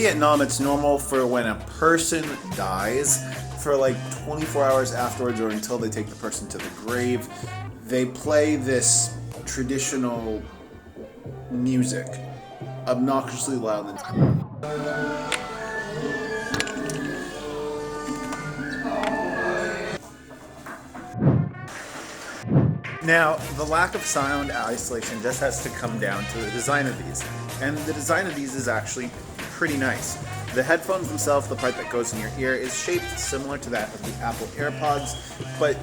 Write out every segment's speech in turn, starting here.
Vietnam, it's normal for when a person dies, for like 24 hours afterwards or until they take the person to the grave, they play this traditional music, obnoxiously loud. Now, the lack of sound isolation just has to come down to the design of these. And the design of these is actually pretty nice. The headphones themselves, the part that goes in your ear, is shaped similar to that of the Apple AirPods, but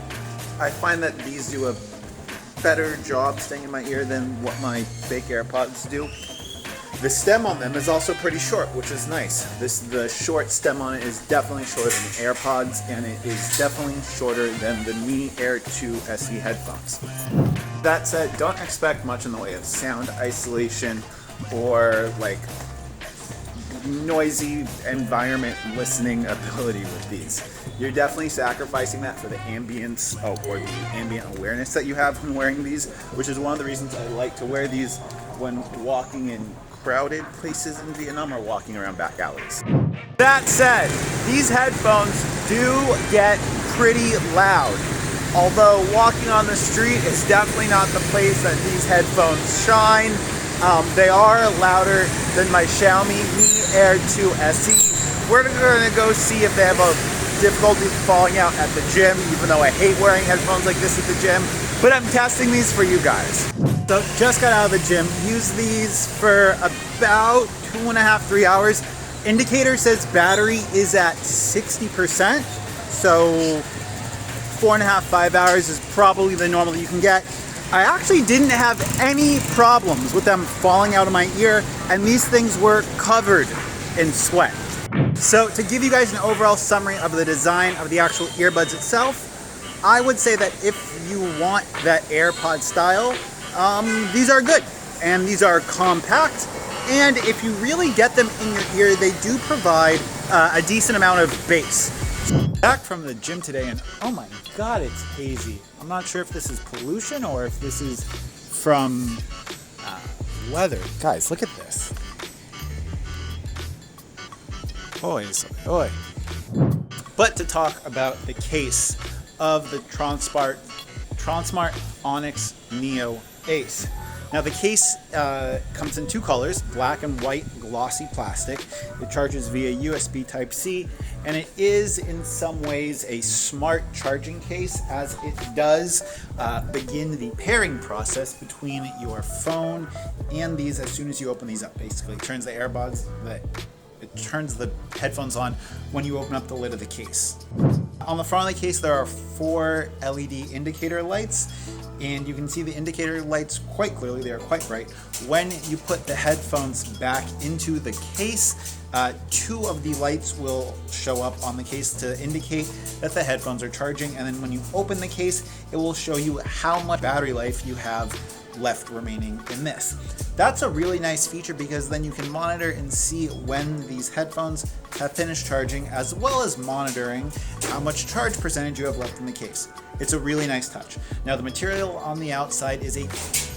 I find that these do a better job staying in my ear than what my fake AirPods do. The stem on them is also pretty short, which is nice. The short stem on it is definitely shorter than the AirPods, and it is definitely shorter than the Mi Air 2 SE headphones. That said, don't expect much in the way of sound isolation or like noisy environment listening ability with these. You're definitely sacrificing that for the ambience or the ambient awareness that you have when wearing these, which is one of the reasons I like to wear these when walking in crowded places in Vietnam or walking around back alleys. That said, these headphones do get pretty loud. Although walking on the street is definitely not the place that these headphones shine. They are louder than my Xiaomi Mi Air 2 SE. We're going to go see if they have a difficulty falling out at the gym, even though I hate wearing headphones like this at the gym. But I'm testing these for you guys. So just got out of the gym, used these for about 2.5–3 hours. Indicator says battery is at 60%, so 4.5–5 hours is probably the normal you can get. I actually didn't have any problems with them falling out of my ear, and these things were covered in sweat. So to give you guys an overall summary of the design of the actual earbuds itself, I would say that if you want that AirPod style, these are good, and these are compact, and if you really get them in your ear, they do provide a decent amount of bass. Back from the gym today, and oh my god, it's hazy. I'm not sure if this is pollution or if this is from weather. Guys, look at this. Oi, oi. But to talk about the case of the Tronsmart Onyx Neo Ace. Now the case comes in two colors, black and white glossy plastic. It charges via USB Type-C, and it is in some ways a smart charging case, as it does begin the pairing process between your phone and these as soon as you open these up. Basically, it turns the earbuds, it turns the headphones on when you open up the lid of the case. On the front of the case, there are 4 LED indicator lights, and you can see the indicator lights quite clearly. They are quite bright. When you put the headphones back into the case, 2 of the lights will show up on the case to indicate that the headphones are charging, and then when you open the case, it will show you how much battery life you have left remaining in this. That's a really nice feature because then you can monitor and see when these headphones have finished charging, as well as monitoring how much charge percentage you have left in the case. It's a really nice touch. Now the material on the outside is a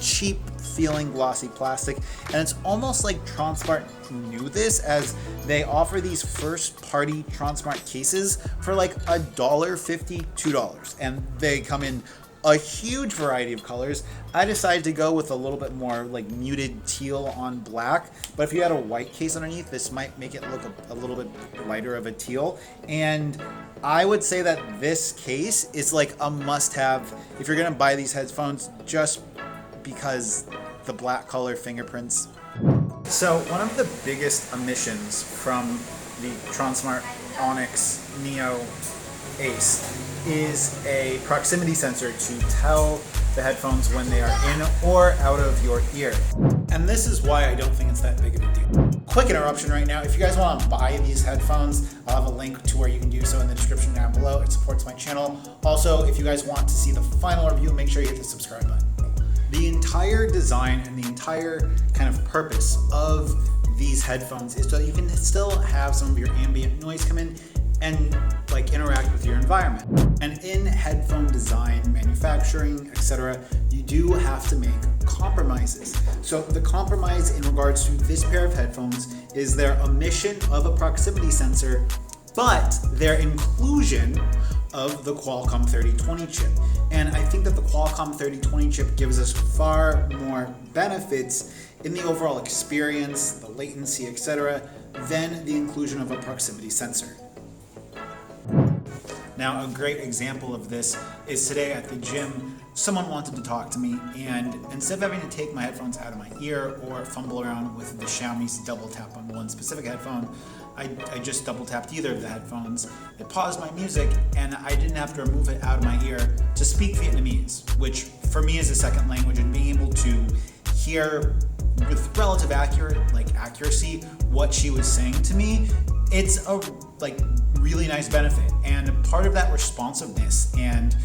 cheap feeling glossy plastic, and it's almost like Tronsmart knew this, as they offer these first party Tronsmart cases for like $1.50, $2, and they come in a huge variety of colors. I decided to go with a little bit more like muted teal on black, but if you had a white case underneath, this might make it look a little bit lighter of a teal. And I would say that this case is like a must-have if you're gonna buy these headphones, just because the black color fingerprints. So one of the biggest omissions from the Tronsmart Onyx Neo Ace is a proximity sensor to tell the headphones when they are in or out of your ear. And this is why I don't think it's that big of a deal. Quick interruption right now. If you guys want to buy these headphones, I'll have a link to where you can do so in the description down below. It supports my channel. Also, if you guys want to see the final review, make sure you hit the subscribe button. The entire design and the entire kind of purpose of these headphones is so you can still have some of your ambient noise come in and like interact with your environment. And in headphone design, manufacturing, etc., you do have to make compromises. So the compromise in regards to this pair of headphones is their omission of a proximity sensor, but their inclusion of the Qualcomm 3020 chip. And I think that the Qualcomm 3020 chip gives us far more benefits in the overall experience, the latency, etc., than the inclusion of a proximity sensor. Now, a great example of this is today at the gym. Someone wanted to talk to me, and instead of having to take my headphones out of my ear or fumble around with the Xiaomi's double tap on one specific headphone, I just double tapped either of the headphones. It paused my music, and I didn't have to remove it out of my ear to speak Vietnamese, which for me is a second language, and being able to hear with relative accuracy what she was saying to me, it's a really nice benefit. And part of that responsiveness and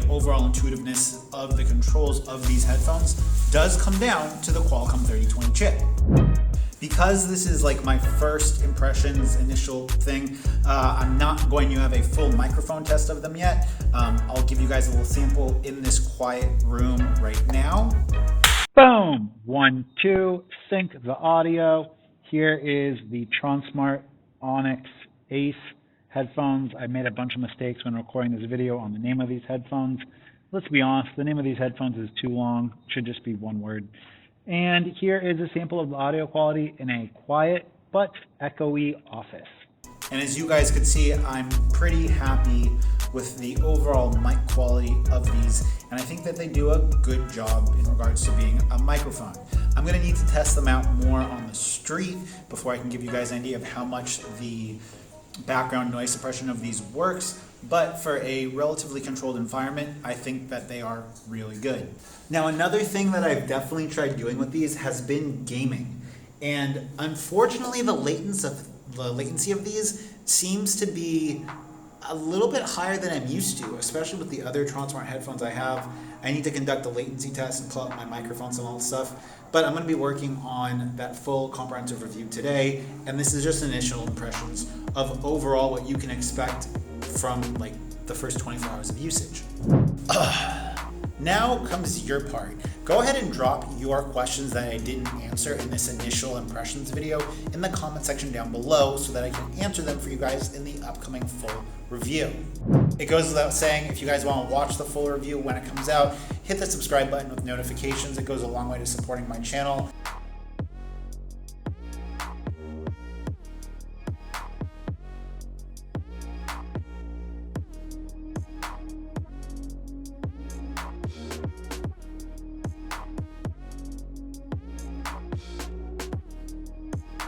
overall intuitiveness of the controls of these headphones does come down to the Qualcomm 3020 chip. Because this is my first impressions, initial thing, I'm not going to have a full microphone test of them yet. I'll give you guys a little sample in this quiet room right now. Boom! 1, 2, sync the audio. Here is the Tronsmart Onyx Ace headphones. I made a bunch of mistakes when recording this video on the name of these headphones. Let's be honest, the name of these headphones is too long. It should just be one word. And here is a sample of the audio quality in a quiet but echoey office. And as you guys could see, I'm pretty happy with the overall mic quality of these, and I think that they do a good job in regards to being a microphone. I'm going to need to test them out more on the street before I can give you guys an idea of how much the background noise suppression of these works, but for a relatively controlled environment, I think that they are really good. Now, another thing that I've definitely tried doing with these has been gaming, and unfortunately the latency of these seems to be a little bit higher than I'm used to, especially with the other Tronsmart headphones I have. I need to conduct a latency test and pull up my microphones and all that stuff, but I'm going to be working on that full comprehensive review today, and this is just initial impressions of overall what you can expect from the first 24 hours of usage. Now comes your part. Go ahead and drop your questions that I didn't answer in this initial impressions video in the comment section down below so that I can answer them for you guys in the upcoming full review. It goes without saying, if you guys want to watch the full review when it comes out, hit the subscribe button with notifications. It goes a long way to supporting my channel.